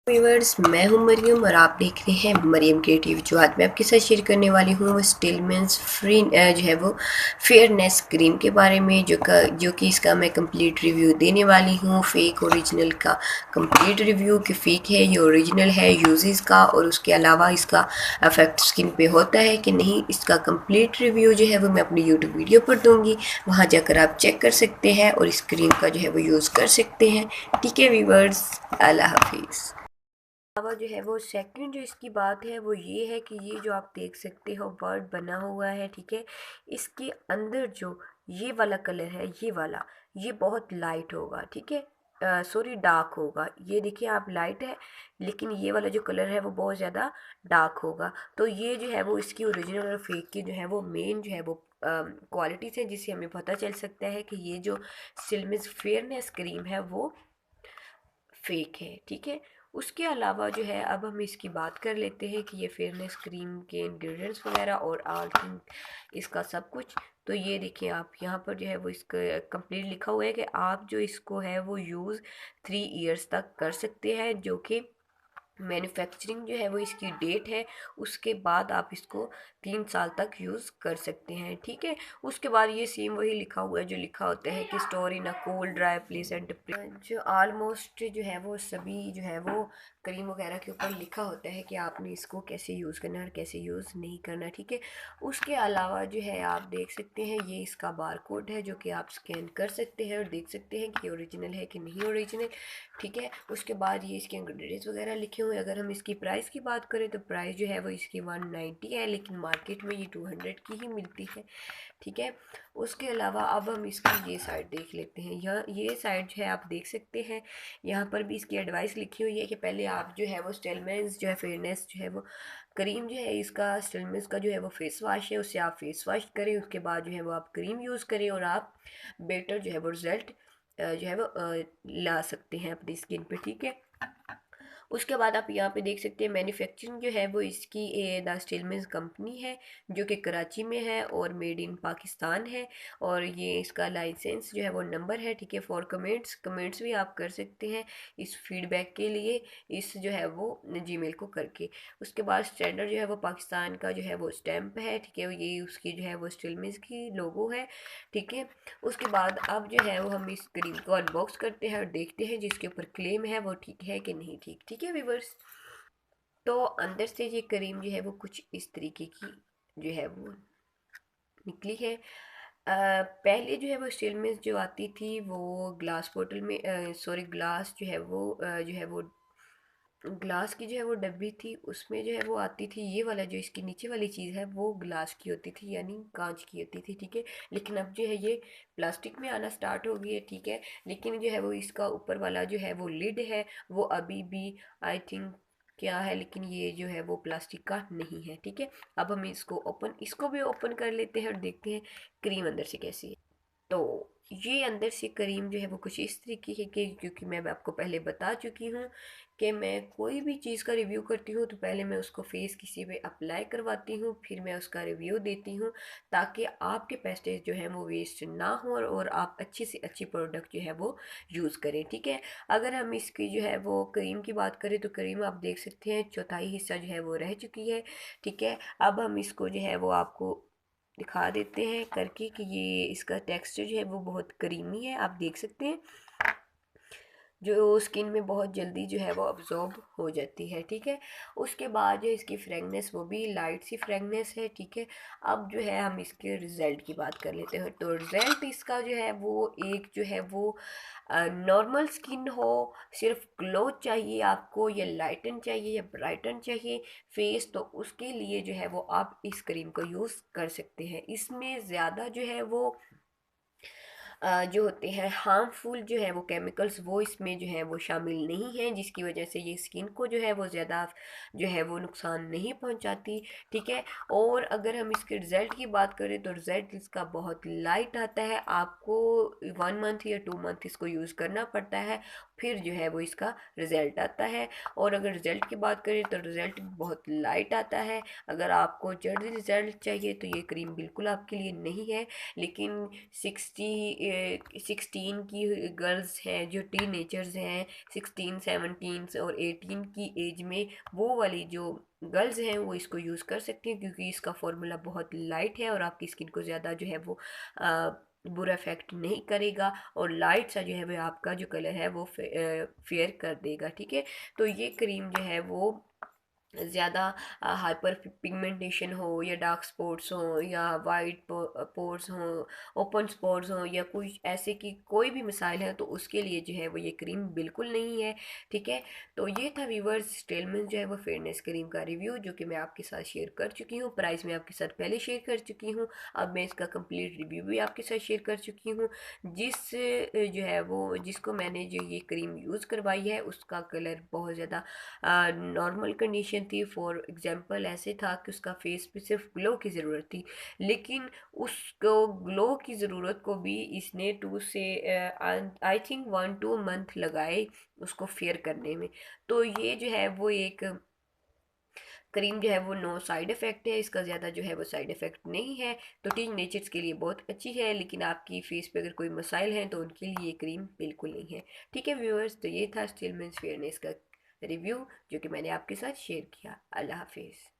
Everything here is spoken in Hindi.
व्यूअर्स, मैं हूं मरियम और आप देख रहे हैं मरियम क्रिएटिव। जो आज मैं आपके साथ शेयर करने वाली हूं वो स्टिलमेंस फ्री जो है वो फेयरनेस क्रीम के बारे में, जो कि इसका मैं कंप्लीट रिव्यू देने वाली हूं। फेक ओरिजिनल का कंप्लीट रिव्यू कि फेक है या ओरिजिनल है, यूजेस का, और उसके अलावा इसका अफेक्ट स्किन पे होता है कि नहीं, इसका कंप्लीट रिव्यू जो है वो मैं अपनी यूट्यूब वीडियो पर दूंगी। वहाँ जाकर आप चेक कर सकते हैं और इस क्रीम का जो है वो यूज़ कर सकते हैं। ठीक है व्यूअर्स, अल्लाह हाफिज़। अलावा जो है वो सेकंड जो इसकी बात है वो ये है कि ये जो आप देख सकते हो बर्ड बना हुआ है, ठीक है। इसके अंदर जो ये वाला कलर है, ये बहुत लाइट होगा, ठीक है, सॉरी डार्क होगा। ये देखिए आप, लाइट है लेकिन ये वाला जो कलर है वो बहुत ज़्यादा डार्क होगा। तो ये जो है वो इसकी ओरिजिनल और फेक की जो है वो मेन जो है वो क्वालिटीज़ है, जिससे हमें पता चल सकता है कि ये जो सिल्मिस फेयरनेस क्रीम है वो फेक है, ठीक है। उसके अलावा जो है अब हम इसकी बात कर लेते हैं कि ये फेयरनेस क्रीम के इंग्रेडिएंट्स वगैरह और आई थिंक इसका सब कुछ। तो ये देखिए आप, यहाँ पर जो है वो इसका कंप्लीट लिखा हुआ है कि आप जो इसको है वो यूज़ 3 इयर्स तक कर सकते हैं, जो कि मैन्युफैक्चरिंग जो है वो इसकी डेट है। उसके बाद आप इसको 3 साल तक यूज़ कर सकते हैं, ठीक है। उसके बाद ये सेम वही लिखा हुआ है जो लिखा होता है कि store in a cold dry place and जो ऑलमोस्ट जो है वो सभी जो है वो क्रीम वगैरह के ऊपर लिखा होता है कि आपने इसको कैसे यूज़ करना है और कैसे यूज़ नहीं करना, ठीक है। उसके अलावा जो है आप देख सकते हैं ये इसका बार कोड है, जो कि आप स्कैन कर सकते हैं और देख सकते हैं कि ओरिजिनल है कि नहीं ओरिजिनल, ठीक है। उसके बाद ये इसके इंग्रेडिएंट्स वगैरह लिखे हुए हैं। अगर हम इसकी प्राइस की बात करें तो प्राइस जो है वो इसकी 190 है, लेकिन मार्केट में ये 200 की ही मिलती है, ठीक है। उसके अलावा अब हम इसकी ये साइड देख लेते हैं। यहाँ ये साइड जो है आप देख सकते हैं, यहाँ पर भी इसकी एडवाइस लिखी हुई है कि पहले आप जो है वो स्टेलमेंस जो है फेयरनेस जो है वो क्रीम जो है, इसका स्टेलमेंस का जो है वो फेस वॉश है, उससे आप फेस वॉश करें। उसके बाद जो है वो आप क्रीम यूज़ करें और आप बेटर जो है वो रिजल्ट जो है वो ला सकते हैं अपनी स्किन पे, ठीक है। उसके बाद आप यहाँ पे देख सकते हैं मैन्युफैक्चरिंग जो है वो इसकी द स्टीलमिल्स कंपनी है, जो कि कराची में है और मेड इन पाकिस्तान है। और ये इसका लाइसेंस जो है वो नंबर है, ठीक है। फॉर कमेंट्स भी आप कर सकते हैं इस फीडबैक के लिए, इस जो है वो जीमेल को करके। उसके बाद स्टैंडर्ड जो है वो पाकिस्तान का जो है वो स्टैंप है, ठीक है। ये उसकी जो है वो स्टीलमिल्स की लोगो है, ठीक है। उसके बाद अब जो है वो हम इस क्रीम को अनबॉक्स करते हैं और देखते हैं जिसके ऊपर क्लेम है वो ठीक है कि नहीं ठीक, ठीक है व्यूवर्स। तो अंदर से ये क्रीम जो है वो कुछ इस तरीके की जो है वो निकली है। पहले जो है वो स्टील में जो आती थी वो ग्लास बोतल में, सॉरी ग्लास जो है वो जो है वो ग्लास की जो है वो डब्बी थी, उसमें जो है वो आती थी। ये वाला जो इसकी नीचे वाली चीज़ है वो ग्लास की होती थी, यानी कांच की होती थी, ठीक है। लेकिन अब जो है ये प्लास्टिक में आना स्टार्ट हो गई है, ठीक है। लेकिन जो है वो इसका ऊपर वाला जो है वो लिड है वो अभी भी आई थिंक क्या है, लेकिन ये जो है वो प्लास्टिक का नहीं है, ठीक है। अब हम इसको भी ओपन कर लेते हैं और देखते हैं क्रीम अंदर से कैसी है। तो ये अंदर से करीम जो है वो कुछ इस तरीके है कि, क्योंकि मैं आपको पहले बता चुकी हूँ कि मैं कोई भी चीज़ का रिव्यू करती हूँ तो पहले मैं उसको फेस किसी पे अप्लाई करवाती हूँ, फिर मैं उसका रिव्यू देती हूँ, ताकि आपके पैसे जो है वो वेस्ट ना हो और आप अच्छी से अच्छी प्रोडक्ट जो है वो यूज़ करें, ठीक है। अगर हम इसकी जो है वो क्रीम की बात करें तो क्रीम आप देख सकते हैं चौथाई हिस्सा जो है वो रह चुकी है, ठीक है। अब हम इसको जो है वो आपको दिखा देते हैं करके कि ये इसका टेक्सचर जो है वो बहुत क्रीमी है, आप देख सकते हैं, जो स्किन में बहुत जल्दी जो है वो अब्जॉर्ब हो जाती है, ठीक है। उसके बाद जो इसकी फ्रेगनेंस वो भी लाइट सी फ्रेगनेंस है, ठीक है। अब जो है हम इसके रिज़ल्ट की बात कर लेते हैं। तो रिज़ल्ट इसका जो है वो एक जो है वो नॉर्मल स्किन हो, सिर्फ ग्लो चाहिए आपको, या लाइटन चाहिए या ब्राइटन चाहिए फेस, तो उसके लिए जो है वो आप इस क्रीम को यूज़ कर सकते हैं। इसमें ज़्यादा जो है वो जो होते हैं हार्मफुल जो है वो केमिकल्स वो इसमें जो है वो शामिल नहीं हैं, जिसकी वजह से ये स्किन को जो है वो ज़्यादा जो है वो नुकसान नहीं पहुंचाती, ठीक है। और अगर हम इसके रिज़ल्ट की बात करें तो रिज़ल्ट इसका बहुत लाइट आता है, आपको 1 मंथ या 2 मंथ इसको यूज़ करना पड़ता है, फिर जो है वो इसका रिज़ल्ट आता है। और अगर रिज़ल्ट की बात करें तो रिज़ल्ट बहुत लाइट आता है। अगर आपको जल्दी रिज़ल्ट चाहिए तो ये क्रीम बिल्कुल आपके लिए नहीं है। लेकिन 16 की गर्ल्स हैं जो टीनेजर्स हैं, 16 17 और 18 की एज में, वो वाली जो गर्ल्स हैं वो इसको यूज़ कर सकती हैं, क्योंकि इसका फॉर्मूला बहुत लाइट है और आपकी स्किन को ज़्यादा जो है वो बुरा इफेक्ट नहीं करेगा, और लाइट सा जो है वो आपका जो कलर है वो फेयर कर देगा। ठीक है, तो ये क्रीम जो है वो ज़्यादा हाइपर पिगमेंटेशन हो या डार्क स्पॉट्स हो या वाइट पोर्स हो, ओपन स्पॉट्स हो, या कुछ ऐसे की कोई भी मिसाइल है, तो उसके लिए जो है वो ये क्रीम बिल्कुल नहीं है। ठीक है, तो ये था व्यूवर्स स्टेलमेंस जो है वो फेयरनेस क्रीम का रिव्यू, जो कि मैं आपके साथ शेयर कर चुकी हूँ। प्राइस मैं आपके साथ पहले शेयर कर चुकी हूँ, अब मैं इसका कंप्लीट रिव्यू भी आपके साथ शेयर कर चुकी हूँ। जो है वो जिसको मैंने जो ये क्रीम यूज़ करवाई है उसका कलर बहुत ज़्यादा नॉर्मल कंडीशन थी। फॉर एग्जांपल ऐसे था कि उसका फेस पे सिर्फ ग्लो की ज़रूरत थी, लेकिन उसको ग्लो की ज़रूरत को भी इसने 2 से आई थिंक 1-2 मंथ लगाए उसको फेयर करने में। तो ये जो है वो एक क्रीम जो है वो नो साइड इफ़ेक्ट है, इसका ज़्यादा जो है वो साइड इफ़ेक्ट नहीं है। तो टीन नेचर्स के लिए बहुत अच्छी है, लेकिन आपकी फेस पे अगर कोई मसाइल हैं तो उनके लिए ये क्रीम बिल्कुल नहीं है। ठीक है व्यूअर्स, तो ये था स्टीलमेंस फेयरनेस का रिव्यू जो कि मैंने आपके साथ शेयर किया। अल्लाह हाफिज़।